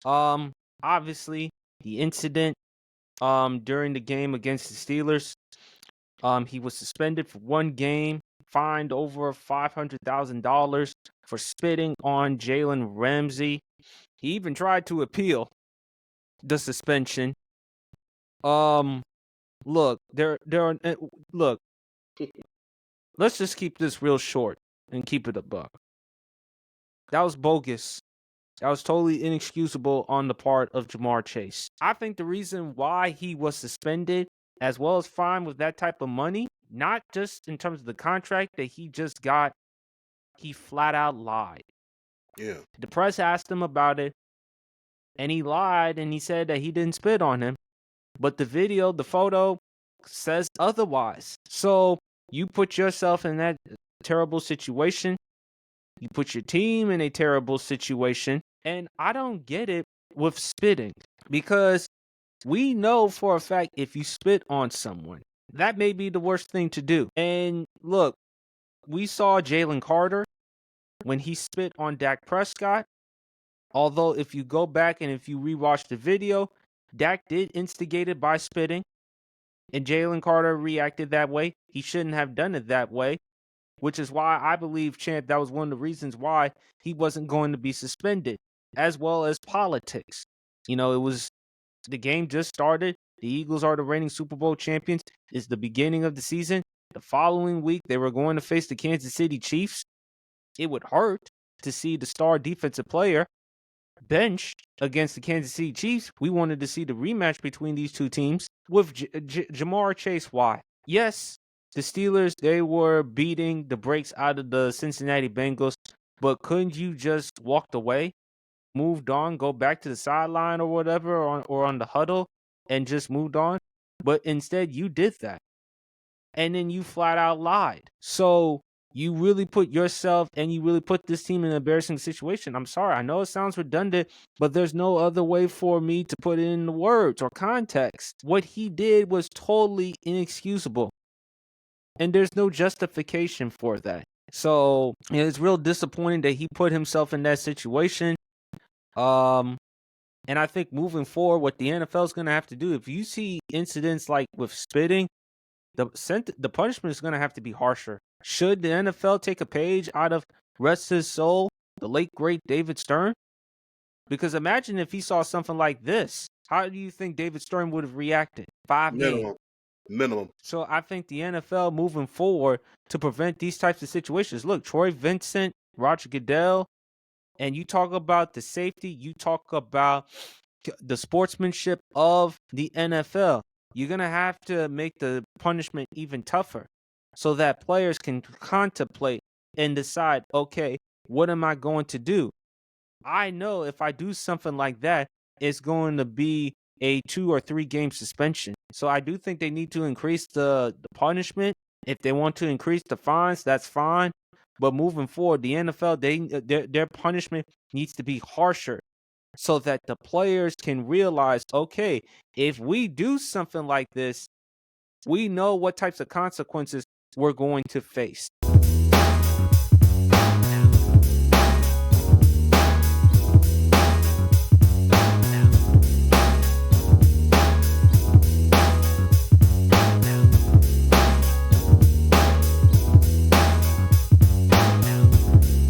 Um, Obviously, the incident during the game against the Steelers, he was suspended for 1 game, fined over $500,000 for spitting on Jalen Ramsey. He even tried to appeal the suspension. Um, look, there are look. Let's just keep this real short and keep it a buck. That was bogus. That was totally inexcusable on the part of Ja'Marr Chase. I think the reason why he was suspended as well as fined with that type of money, not just in terms of the contract that he just got, he flat out lied. Yeah. The press asked him about it, and he lied and he said that he didn't spit on him. But the video, the photo says otherwise. So you put yourself in that terrible situation. You put your team in a terrible situation. And I don't get it with spitting because we know for a fact if you spit on someone, that may be the worst thing to do. And look, we saw Jalen Carter when he spit on Dak Prescott. Although if you go back and if you rewatch the video, Dak did instigate it by spitting. And Jalen Carter reacted that way. He shouldn't have done it that way, which is why I believe, Champ, that was one of the reasons why he wasn't going to be suspended, as well as politics. You know, it was the game just started. The Eagles are the reigning Super Bowl champions. It's the beginning of the season. The following week, they were going to face the Kansas City Chiefs. It would hurt to see the star defensive player benched against the Kansas City Chiefs. We wanted to see the rematch between these two teams with Ja'Marr Chase. Why? Yes, the Steelers, they were beating the brakes out of the Cincinnati Bengals, but couldn't you just walked away, moved on, go back to the sideline or whatever, or on the huddle and just moved on? But instead, you did that. And then you flat out lied. So you really put yourself and you really put this team in an embarrassing situation. I'm sorry. I know it sounds redundant, but there's no other way for me to put it in the words or context. What he did was totally inexcusable. And there's no justification for that. So it's real disappointing that he put himself in that situation. And I think moving forward, what the NFL is going to have to do, if you see incidents like with spitting, the punishment is going to have to be harsher. Should the NFL take a page out of rest his soul, the late great David Stern? Because imagine if he saw something like this. How do you think David Stern would have reacted? 5 games. Minimum. So I think the NFL moving forward to prevent these types of situations. Look, Troy Vincent, Roger Goodell, and you talk about the safety, you talk about the sportsmanship of the NFL. You're going to have to make the punishment even tougher so that players can contemplate and decide, okay, what am I going to do? I know if I do something like that, it's going to be a 2 or 3 game suspension. So I do think they need to increase the punishment. If they want to increase the fines, that's fine. But moving forward, the NFL, their punishment needs to be harsher so that the players can realize, okay, if we do something like this, we know what types of consequences we're going to face.